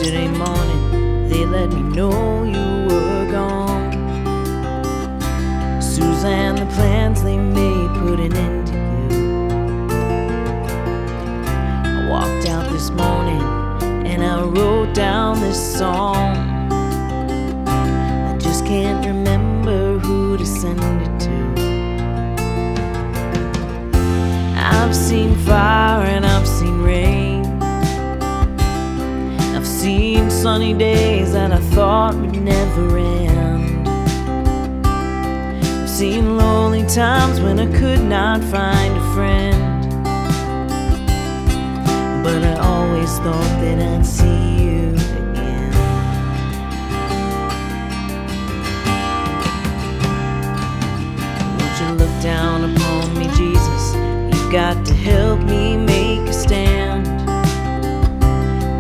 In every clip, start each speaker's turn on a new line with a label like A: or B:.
A: Yesterday morning, they let me know you were gone. Suzanne, the plans they made put an end to you. I walked out this morning and I wrote down this song. I just can't remember who to send it to. I've seen fire and I've seen rain. I've seen sunny days that I thought would never end. I've seen lonely times when I could not find a friend. But I always thought that I'd see you again. Won't you look down upon me, Jesus? You've got to help me make a stand.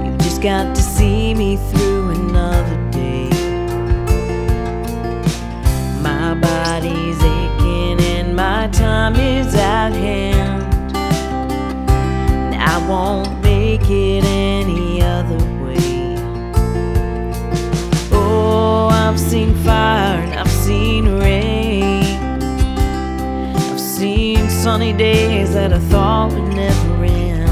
A: You've just got to see me through another day. My body's aching and my time is at hand. And I won't make it any other way. Oh, I've seen fire and I've seen rain. I've seen sunny days that I thought would never end.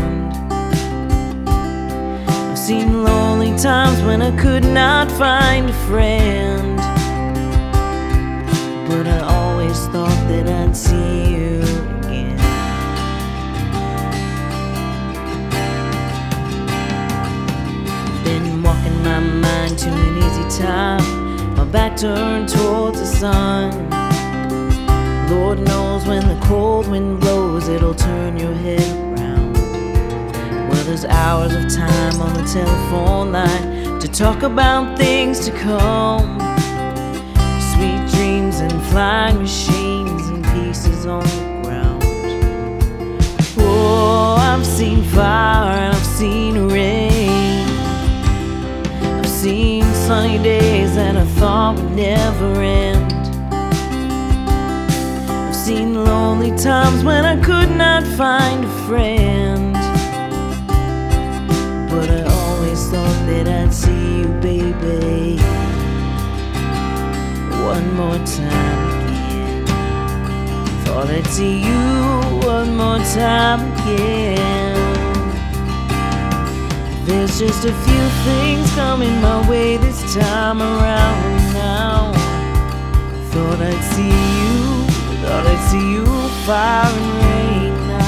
A: I've seen lonely times when I could not find a friend. But I always thought that I'd see you again. Been walking my mind to an easy time, my back turned towards the sun. Lord knows when the cold wind blows, it'll turn your head around. Well, there's hours of time on the telephone line to talk about things to come. Sweet dreams and flying machines and pieces on the ground. Oh, I've seen fire and I've seen rain. I've seen sunny days that I thought would never end. Seen lonely times when I could not find a friend. But I always thought that I'd see you, baby, one more time again. Thought I'd see you one more time again. There's just a few things coming my way this time around now. Thought I'd see you, thought I'd see you, fire and rain now.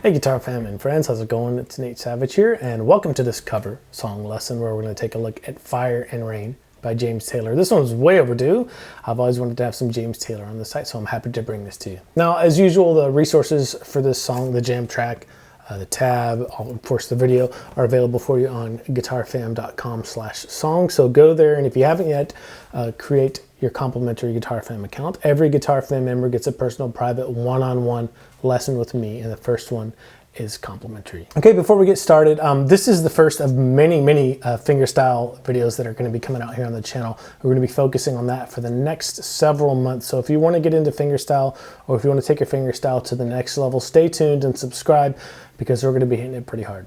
B: Hey guitar fam and friends, how's it going? It's Nate Savage here, and welcome to this cover song lesson where we're going to take a look at Fire and Rain by James Taylor. This one's way overdue. I've always wanted to have some James Taylor on the site, so I'm happy to bring this to you. Now, as usual, the resources for this song, the jam track, the tab, of course the video, are available for you on guitarfam.com/song. So go there, and if you haven't yet, create your complimentary Guitar Fam account. Every Guitar Fam member gets a personal, private, one-on-one lesson with me, and the first one is complimentary. Okay, before we get started, this is the first of many fingerstyle videos that are going to be coming out here on the channel. We're going to be focusing on that for the next several months. So if you want to get into fingerstyle, or if you want to take your fingerstyle to the next level, stay tuned and subscribe, because we're going to be hitting it pretty hard.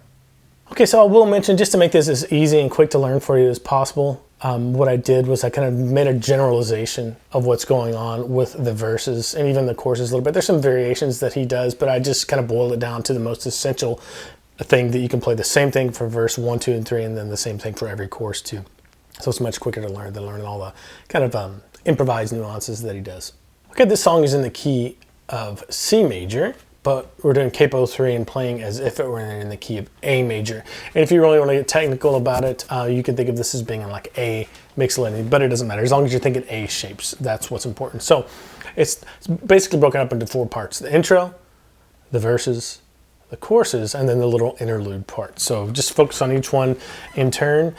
B: Okay, so I will mention, just to make this as easy and quick to learn for you as possible, what I did was I kind of made a generalization of what's going on with the verses and even the choruses a little bit. There's some variations that he does, but I just kind of boiled it down to the most essential thing, that you can play the same thing for verse 1, 2, and 3, and then the same thing for every chorus too. So it's much quicker to learn than learning all the kind of improvised nuances that he does. Okay, this song is in the key of C major, but we're doing capo 3 and playing as if it were in the key of A major. And if you really want to get technical about it, you can think of this as being in like A mixolydian, but it doesn't matter. As long as you're thinking A shapes, that's what's important. So it's basically broken up into 4 parts: the intro, the verses, the choruses, and then the little interlude part. So just focus on each one in turn.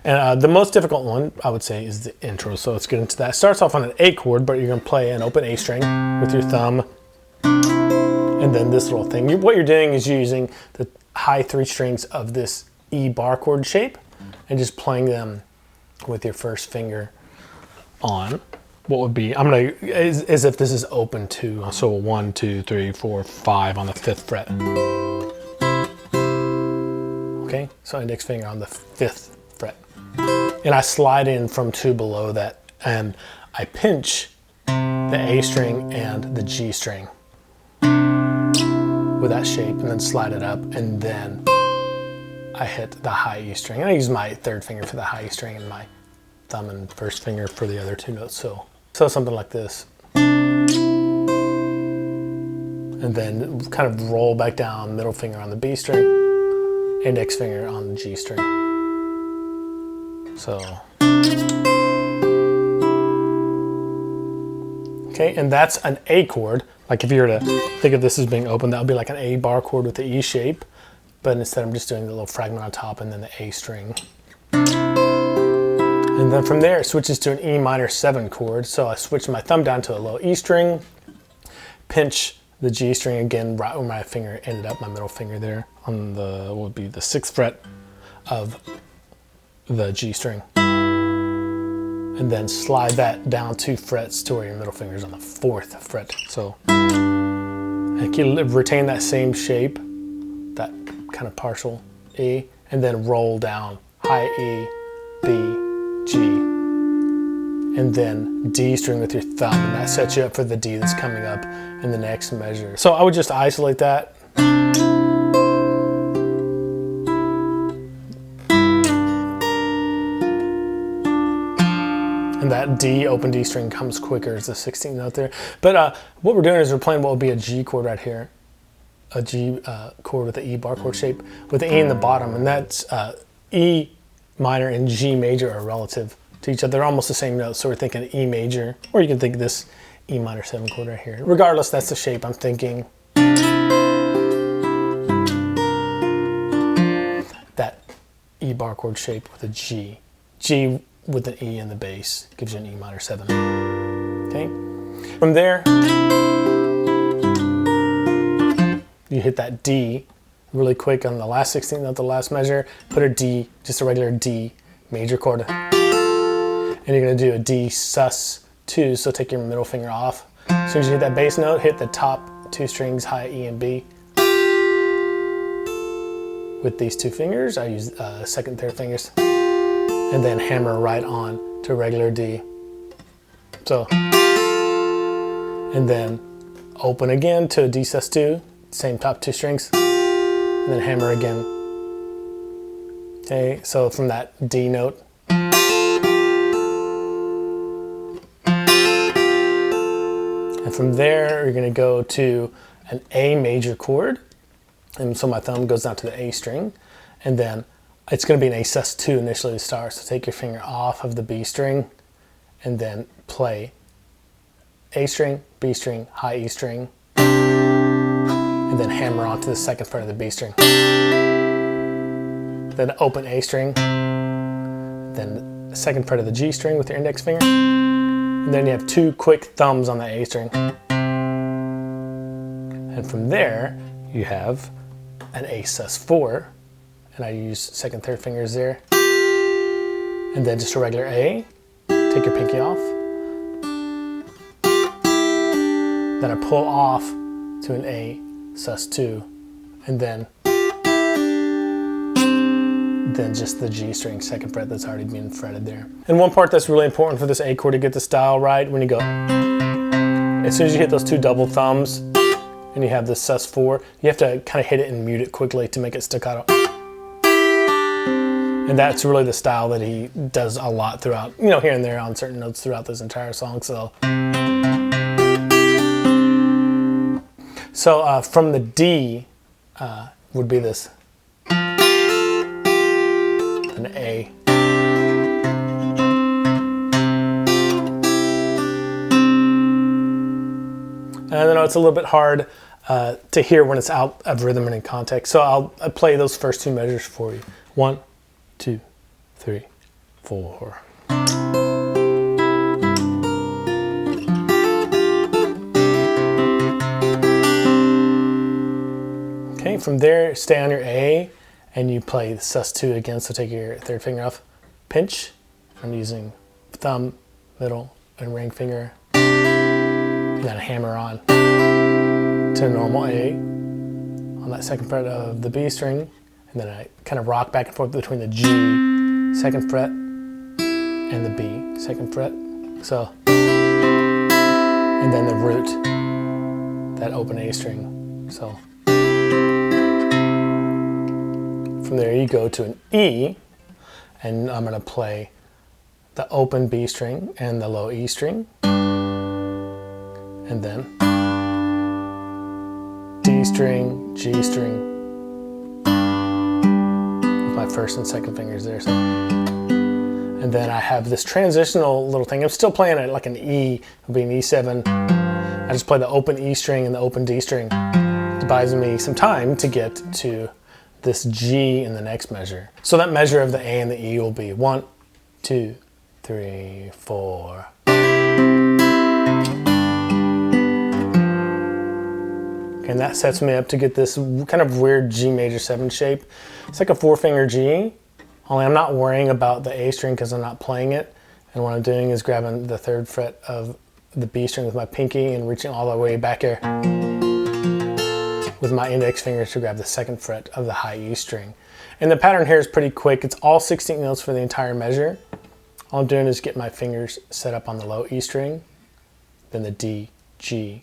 B: And the most difficult one, I would say, is the intro. So let's get into that. It starts off on an A chord, but you're going to play an open A string with your thumb, and then this little thing. What you're doing is you're using the high 3 strings of this E bar chord shape and just playing them with your first finger on what would be, as if this is open to, so 1, 2, 3, 4, 5 on the 5th fret. Okay, so index finger on the 5th fret. And I slide in from 2 below that, and I pinch the A string and the G string with that shape, and then slide it up, and then I hit the high E string. And I use my 3rd finger for the high E string and my thumb and 1st finger for the other 2 notes. So something like this. And then kind of roll back down, middle finger on the B string, index finger on the G string. So. Okay, and that's an A chord. Like if you were to think of this as being open, that would be like an A bar chord with the E shape. But instead I'm just doing the little fragment on top and then the A string. And then from there it switches to an E minor 7 chord. So I switch my thumb down to a low E string, pinch the G string again right where my finger ended up, my middle finger there on the, what would be the 6th fret of the G string. And then slide that down 2 frets to where your middle finger is on the 4th fret. So and retain that same shape, that kind of partial E, and then roll down high E, B, G, and then D string with your thumb, and that sets you up for the D that's coming up in the next measure. So I would just isolate that. And that D, open D string comes quicker as the 16th note there. But what we're doing is we're playing what would be a G chord right here. A G chord with the E bar chord shape with the E in the bottom, and that's E minor and G major are relative to each other. They're almost the same notes, so we're thinking E major, or you can think this E minor 7 chord right here. Regardless, that's the shape I'm thinking. That E bar chord shape with a G. G with an E in the bass gives you an E minor 7. Okay? From there, you hit that D really quick on the last 16th note, the last measure, put a D, just a regular D major chord. And you're gonna do a D sus2, so take your middle finger off. As soon as you hit that bass note, hit the top 2 strings, high E and B. With these 2 fingers, I use 2nd, 3rd fingers, and then hammer right on to regular D. So, and then open again to a D sus2, same top 2 strings, and then hammer again. Okay, so from that D note, and from there you're gonna go to an A major chord, and so my thumb goes down to the A string, and then it's gonna be an A sus2 initially to start, so take your finger off of the B string, and then play A string, B string, high E string, and then hammer onto the 2nd fret of the B string. Then open A string, then the 2nd fret of the G string with your index finger, and then you have 2 quick thumbs on the A string. And from there, you have an A sus4, and I use 2nd, 3rd fingers there, and then just a regular A, take your pinky off, then I pull off to an A sus2, and then just the G string 2nd fret that's already been fretted there. And one part that's really important for this A chord to get the style right, when you go, as soon as you hit those 2 double thumbs and you have the sus4, you have to kind of hit it and mute it quickly to make it staccato. And that's really the style that he does a lot throughout, you know, here and there on certain notes throughout this entire song. So from the D would be this, an A. And I know it's a little bit hard to hear when it's out of rhythm and in context, so I'll play those first 2 measures for you. 1, 2, 3, 4. Okay, from there, stay on your A, and you play sus2 again, so take your third finger off, pinch. I'm using thumb, middle, and ring finger, and then a hammer on to a normal A on that second fret of the B string, and then I kind of rock back and forth between the G, second fret, and the B, second fret. So, and then the root, that open A string. So, from there you go to an E, and I'm going to play the open B string and the low E string, and then D string, G string, with my first and second fingers there. So, and then I have this transitional little thing. I'm still playing it like an E, it'll be an E7. I just play the open E string and the open D string. It buys me some time to get to this G in the next measure. So that measure of the A and the E will be 1, 2, 3, 4. And that sets me up to get this kind of weird G major 7 shape. It's like a 4-finger G, only I'm not worrying about the A string because I'm not playing it. And what I'm doing is grabbing the 3rd fret of the B string with my pinky and reaching all the way back here with my index fingers to grab the 2nd fret of the high E string. And the pattern here is pretty quick. It's all 16 notes for the entire measure. All I'm doing is get my fingers set up on the low E string, then the D, G,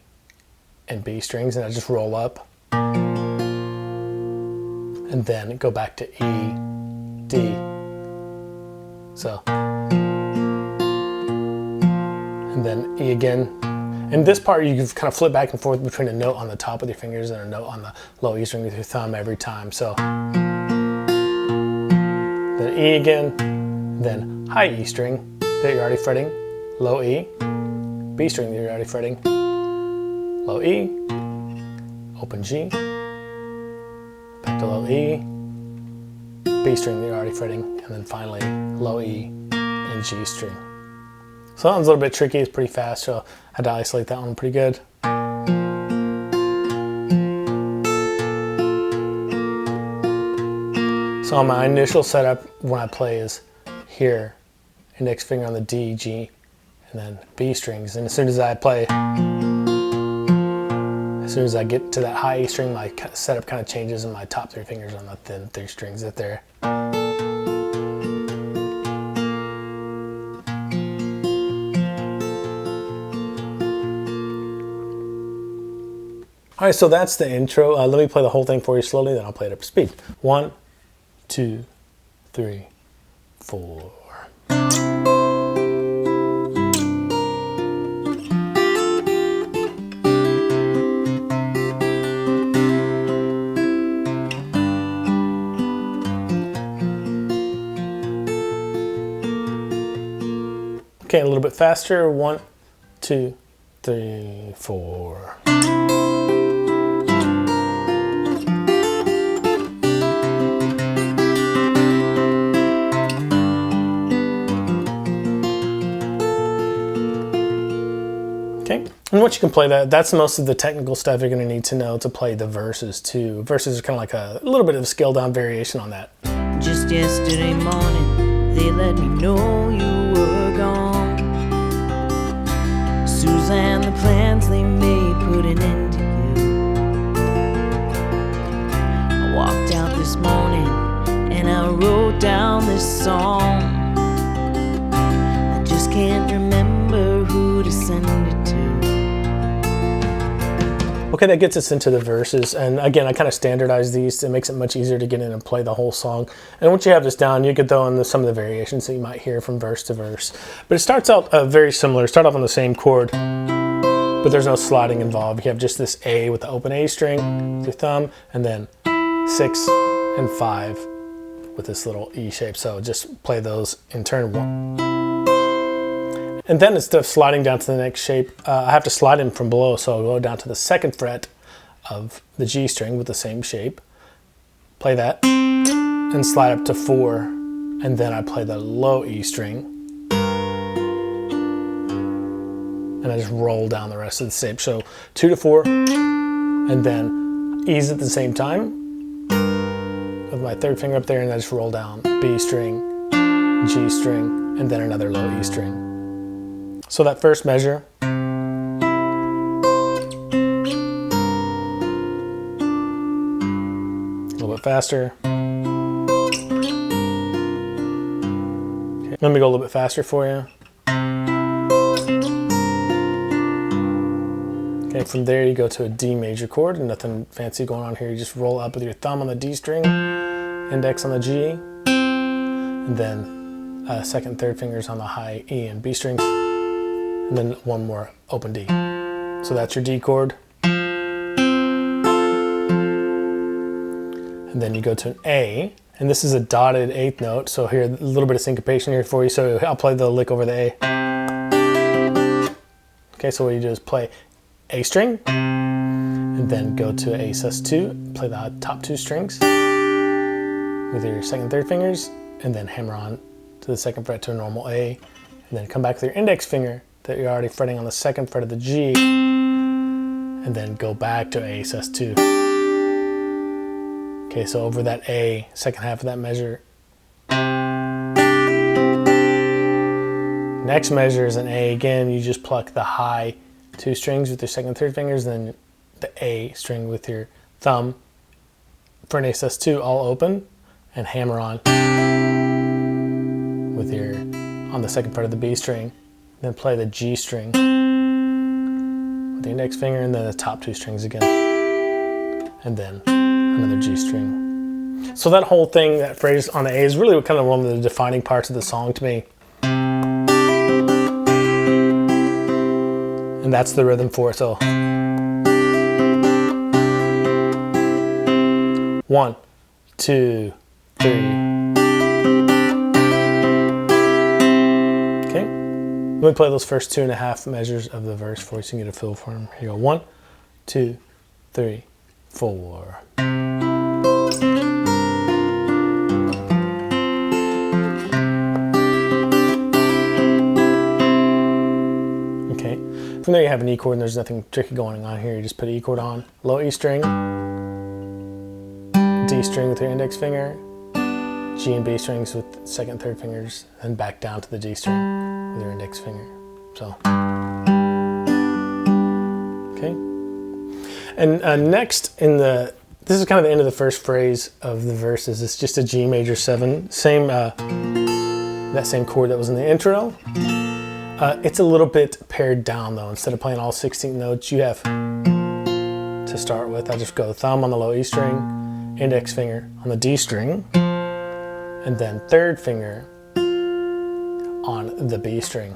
B: and B strings, and I just roll up. And then go back to E, D. So. And then E again. In this part, you can kind of flip back and forth between a note on the top with your fingers and a note on the low E string with your thumb every time. So. Then E again, then high E string that you're already fretting, low E, B string that you're already fretting, low E, open G, back to low E, B string that you're already fretting, and then finally low E and G string. So that one's a little bit tricky, it's pretty fast, so I had to isolate that one pretty good. So on my initial setup, when I play is here, index finger on the D, G, and then B strings. And as soon as I play, as soon as I get to that high E string, my setup kind of changes and my top 3 fingers on the thin 3 strings that there. All right, so that's the intro. Let me play the whole thing for you slowly, then I'll play it up to speed. 1, 2, 3, 4. Okay, a little bit faster. 1, 2, 3, 4. Okay, and once you can play that, that's most of the technical stuff you're going to need to know to play the verses too. Verses are kind of like a little bit of a scaled down variation on that.
A: Just yesterday morning, they let me know you were gone. Suzanne, the plans they made put an end to you. I walked out this morning and I wrote down this song. I just can't remember who to send it to.
B: Okay, that gets us into the verses, and again, I kind of standardized these. It makes it much easier to get in and play the whole song. And once you have this down, you could throw in some of the variations that you might hear from verse to verse. But it starts out very similar. Start off on the same chord, but there's no sliding involved. You have just this A with the open A string with your thumb, and then 6 and 5 with this little E shape. So just play those in turn. 1. And then instead of sliding down to the next shape, I have to slide in from below. So I'll go down to the 2nd fret of the G string with the same shape, play that, and slide up to 4. And then I play the low E string. And I just roll down the rest of the shape. So 2 to 4, and then E's at the same time with my third finger up there and I just roll down B string, G string, and then another low E string. So that first measure, a little bit faster. Okay, let me go a little bit faster for you. Okay, from there you go to a D major chord, and nothing fancy going on here. You just roll up with your thumb on the D string, index on the G, and then second and third fingers on the high E and B strings, and then one more open D. So that's your D chord. And then you go to an A, and this is a dotted eighth note. So here, a little bit of syncopation here for you. So I'll play the lick over the A. Okay, so what you do is play A string, and then go to A sus2, play the top two strings with your second and third fingers, and then hammer on to the second fret to a normal A, and then come back with your index finger that you're already fretting on the second fret of the G, and then go back to A sus2. Okay, so over that A, second half of that measure. Next measure is an A again. You just pluck the high two strings with your second and third fingers, then the A string with your thumb for an A sus2 all open, and hammer on with your on the second fret of the B string, then play the G string with the index finger, and then the top two strings again, and then another G string. So that whole thing, that phrase on the A, is really kind of one of the defining parts of the song to me. And that's the rhythm for it. So 1, 2, 3. Okay, let me play those first 2.5 measures of the verse for you so you can get a feel for them. Here you go. 1, 2, 3, 4. From there you have an E chord, and there's nothing tricky going on here. You just put an E chord on, low E string, D string with your index finger, G and B strings with second and third fingers, and back down to the D string with your index finger. So, okay. And next this is kind of the end of the first phrase of the verses. It's just a G major 7, same that same chord that was in the intro. It's a little bit pared down though. Instead of playing all 16 notes, you have to start with, I just go thumb on the low E string, index finger on the D string, and then third finger on the B string.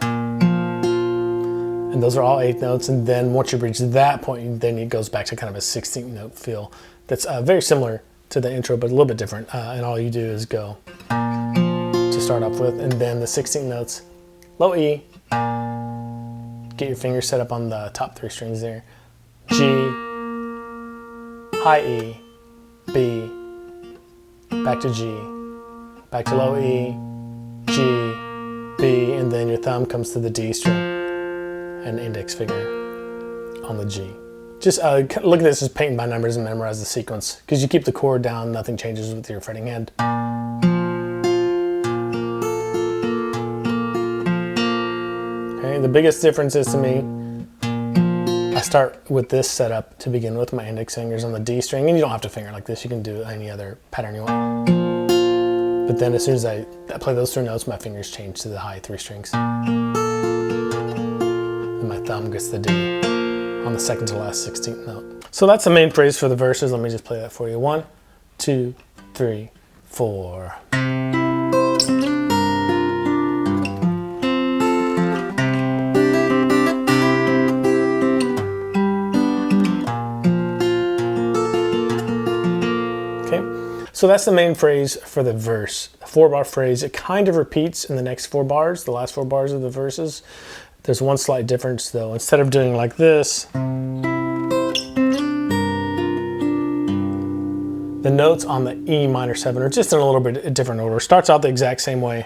B: And those are all 8 notes, and then once you reach that point, then it goes back to kind of a 16 note feel. That's very similar to the intro, but a little bit different. And all you do is go to start off with, and then the 16 notes, low E, get your fingers set up on the top 3 strings there. G, high E, B, back to G, back to low E, G, B, and then your thumb comes to the D string and index finger on the G. Just look at this as painting by numbers and memorize the sequence, because you keep the chord down, nothing changes with your fretting hand. The biggest difference is to me, I start with this setup to begin with, my index fingers on the D string, and you don't have to finger like this, you can do any other pattern you want. But then as soon as I play those 3 notes, my fingers change to the high 3 strings. And my thumb gets the D on the second to last 16th note. So that's the main phrase for the verses. Let me just play that for you. 1, 2, 3, 4. So that's the main phrase for the verse. A 4-bar phrase. It kind of repeats in the next 4 bars, the last 4 bars of the verses. There's one slight difference though. Instead of doing like this, the notes on the E minor 7 are just in a little bit different order. It starts out the exact same way.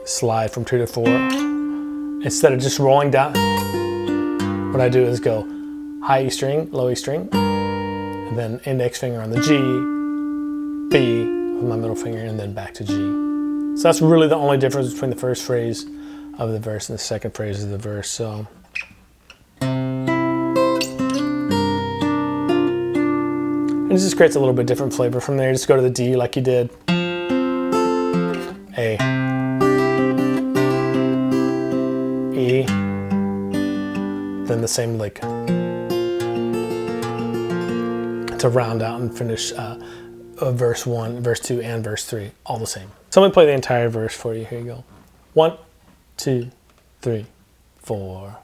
B: Slide from 2 to 4. Instead of just rolling down, what I do is go high E string, low E string, and then index finger on the G, B with my middle finger, and then back to G. So that's really the only difference between the first phrase of the verse and the second phrase of the verse. So and this just creates a little bit different flavor. From there, just go to the D like you did. A, E, then the same lick to round out and finish verse 1, verse 2, and verse 3, all the same. So I'm gonna play the entire verse for you. Here you go. 1, 2, 3, 4.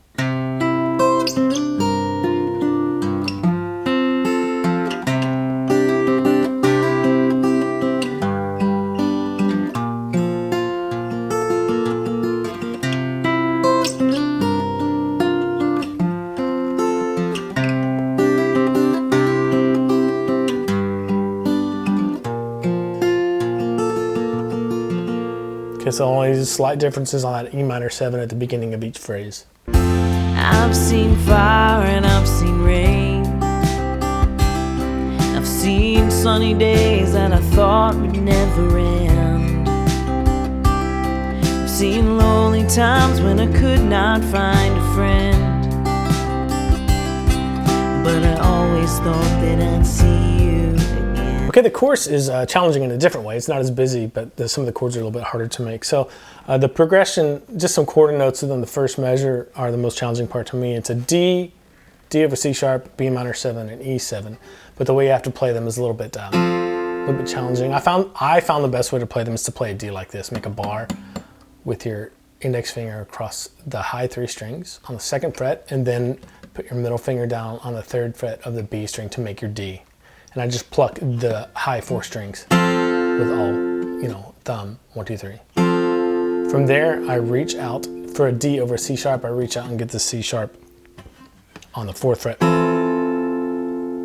B: Okay, so only slight differences on that E minor 7 at the beginning of each phrase.
A: I've seen fire and I've seen rain. I've seen sunny days that I thought would never end. I've seen lonely times when I could not find a friend. But I always thought that I'd see you again.
B: Okay, the chorus is challenging in a different way. It's not as busy, but some of the chords are a little bit harder to make. So the progression, just some chord notes within the first measure are the most challenging part to me. It's a D, D over C sharp, B minor 7, and E7. But the way you have to play them is a little bit challenging. I found the best way to play them is to play a D like this. Make a bar with your index finger across the high 3 strings on the 2nd fret, and then put your middle finger down on the 3rd fret of the B string to make your D. And I just pluck the high 4 strings with all, thumb, 1, 2, 3. From there, I reach out for a D over C sharp. I reach out and get the C sharp on the 4th fret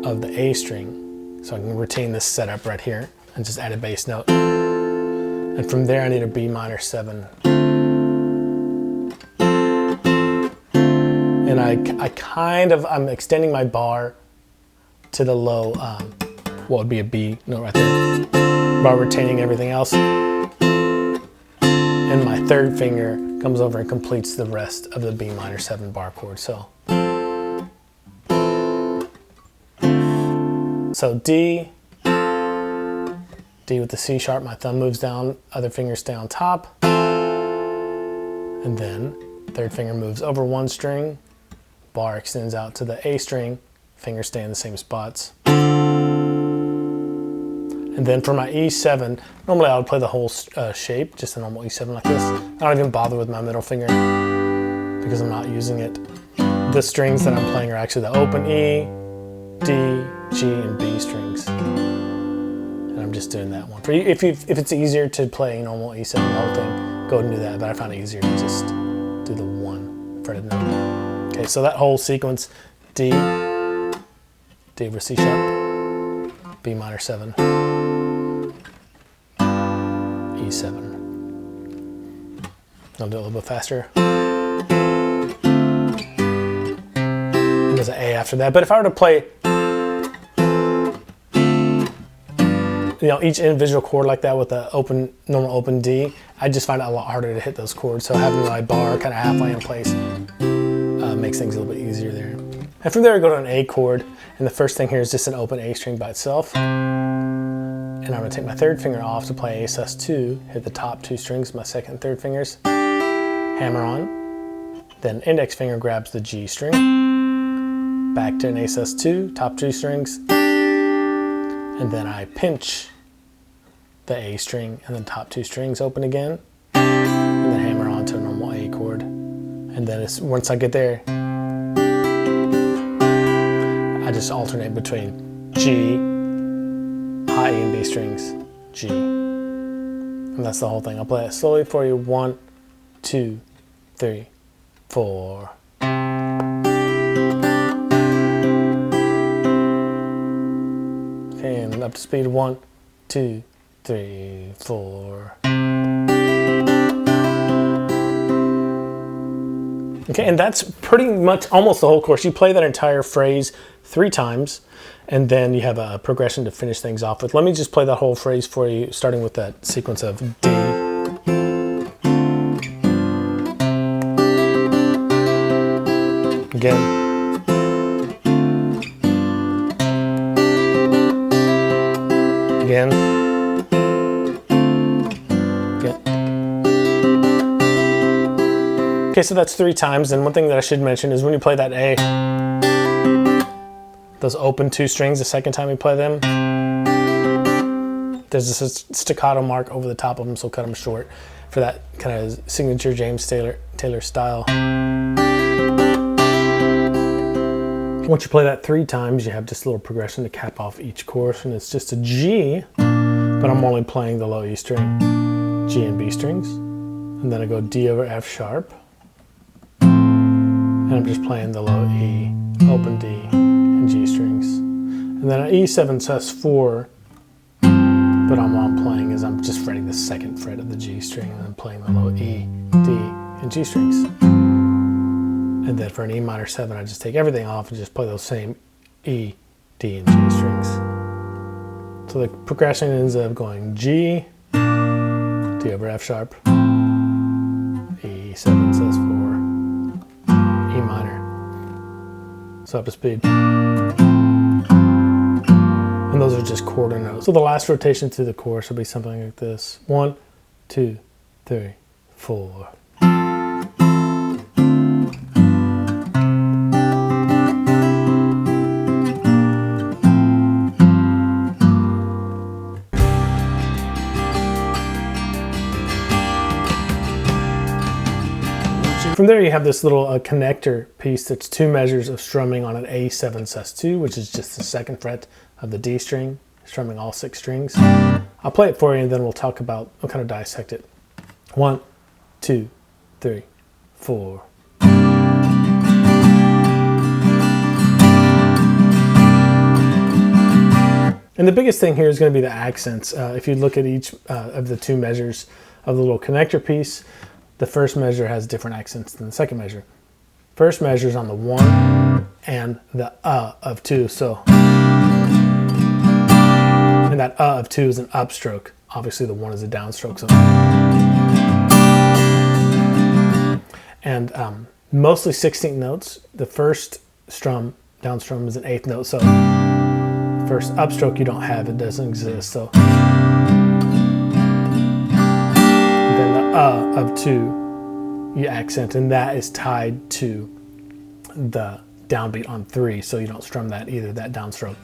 B: of the A string. So I can retain this setup right here and just add a bass note. And from there, I need a B minor 7. And I'm extending my bar to the low, what would be a B note right there, while retaining everything else. And my 3rd finger comes over and completes the rest of the B minor 7 bar chord. So D, D with the C sharp, my thumb moves down, other fingers stay on top. And then 3rd finger moves over 1 string, bar extends out to the A string, fingers stay in the same spots. And then for my E7, normally I would play the whole shape, just a normal E7 like this. I don't even bother with my middle finger because I'm not using it. The strings that I'm playing are actually the open E, D, G, and B strings. And I'm just doing that one. For you, if it's easier to play normal E7 the whole thing, go ahead and do that. But I found it easier to just do the 1 fretted note. Okay, so that whole sequence, D, D over C sharp, B minor 7, E7. I'll do it a little bit faster. And there's an A after that. But if I were to play, each individual chord like that with the normal open D, I just find it a lot harder to hit those chords. So having my bar kind of halfway in place makes things a little bit easier there. And from there, I go to an A chord. And the first thing here is just an open A string by itself. And I'm gonna take my 3rd finger off to play A sus2, hit the top 2 strings, my 2nd and 3rd fingers, hammer on, then index finger grabs the G string, back to an A sus2, top 2 strings, and then I pinch the A string and then top 2 strings open again, and then hammer on to a normal A chord. And then once I get there, I just alternate between G, high E and B strings, G. And that's the whole thing. I'll play it slowly for you. 1, 2, 3, 4. Okay, and up to speed. 1, 2, 3, 4. Okay, and that's pretty much almost the whole course. You play that entire phrase 3 times, and then you have a progression to finish things off with. Let me just play that whole phrase for you, starting with that sequence of D. Again. Again. Again. Okay, so that's 3 times, and one thing that I should mention is when you play that A, those open 2 strings, the second time you play them, there's this staccato mark over the top of them, so cut them short for that kind of signature James Taylor style. Once you play that 3 times, you have just a little progression to cap off each chorus, and it's just a G, but I'm only playing the low E string, G and B strings, and then I go D over F sharp, and I'm just playing the low E, open D, and G strings. And then an E7 sus4, but all I'm playing is I'm just fretting the 2nd fret of the G string, and then playing the low E, D, and G strings. And then for an E minor 7, I just take everything off and just play those same E, D, and G strings. So the progression ends up going G, D over F sharp, E7 sus4, E minor. So up to speed. And those are just quarter notes. So the last rotation through the chorus will be something like this. 1, 2, 3, 4. From there you have this little connector piece that's 2 measures of strumming on an A7 sus2, which is just the 2nd fret of the D string, strumming all 6 strings. I'll play it for you and then we'll kind of dissect it. 1, 2, 3, 4. And the biggest thing here is going to be the accents. If you look at each of the 2 measures of the little connector piece, the first measure has different accents than the second measure. First measure is on the 1 and the of 2. So, and that of 2 is an upstroke. Obviously the 1 is a downstroke. So, and mostly 16th notes. The first downstrum is an 8th note. So, first upstroke you don't have, it doesn't exist. So. Of 2 you accent, and that is tied to the downbeat on 3, so you don't strum that either, that downstroke.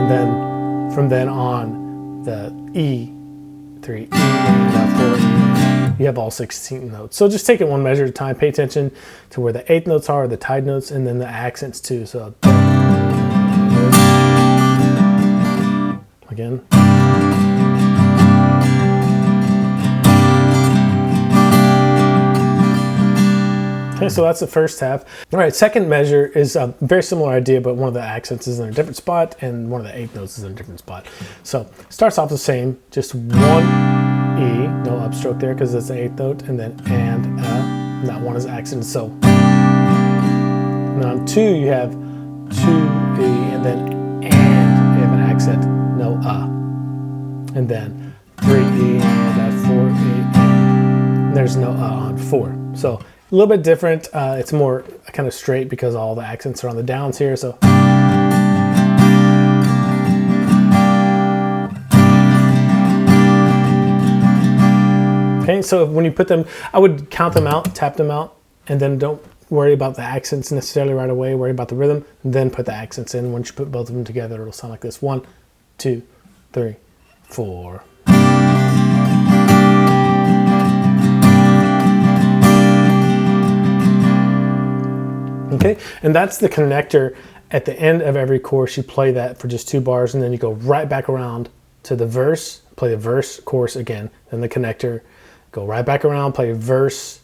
B: And then from then on, the E3, E, and 4, you have all 16 notes. So just take it one measure at a time, pay attention to where the 8th notes are, the tied notes, and then the accents too. So again. Okay, so that's the first half. All right, second measure is a very similar idea, but one of the accents is in a different spot and one of the 8th notes is in a different spot. So starts off the same, just 1 E, no upstroke there because it's an 8th note, and then and that 1 is accented. So and then on 2 you have 2 E, and then and you have an accent, no and then 3 E, and that 4 E, and there's no on 4. So a little bit different. It's more kind of straight because all the accents are on the downs here. So okay, so when you put them, I would count them out, tap them out, and then don't worry about the accents necessarily right away. Worry about the rhythm, and then put the accents in. Once you put both of them together, it'll sound like this: 1, 2, 3, 4. Okay, and that's the connector. At the end of every chorus, you play that for just 2 bars, and then you go right back around to the verse, play the verse, chorus again, then the connector, go right back around, play verse,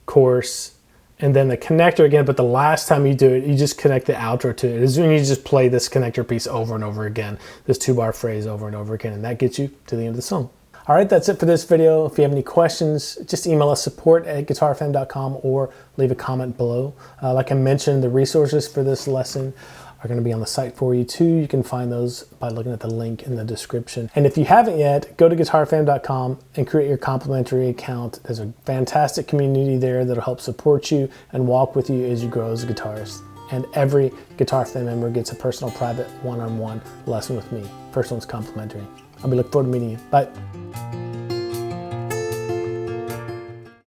B: chorus, and then the connector again. But the last time you do it, you just connect the outro to it. It's when you just play this connector piece over and over again, this 2-bar phrase over and over again, and that gets you to the end of the song. All right, that's it for this video. If you have any questions, just email us support@guitarfam.com or leave a comment below. Like I mentioned, the resources for this lesson are going to be on the site for you too. You can find those by looking at the link in the description. And if you haven't yet, go to guitarfam.com and create your complimentary account. There's a fantastic community there that'll help support you and walk with you as you grow as a guitarist. And every Guitar Fam member gets a personal private one-on-one lesson with me. First one's complimentary. I'll be looking forward to meeting you. Bye.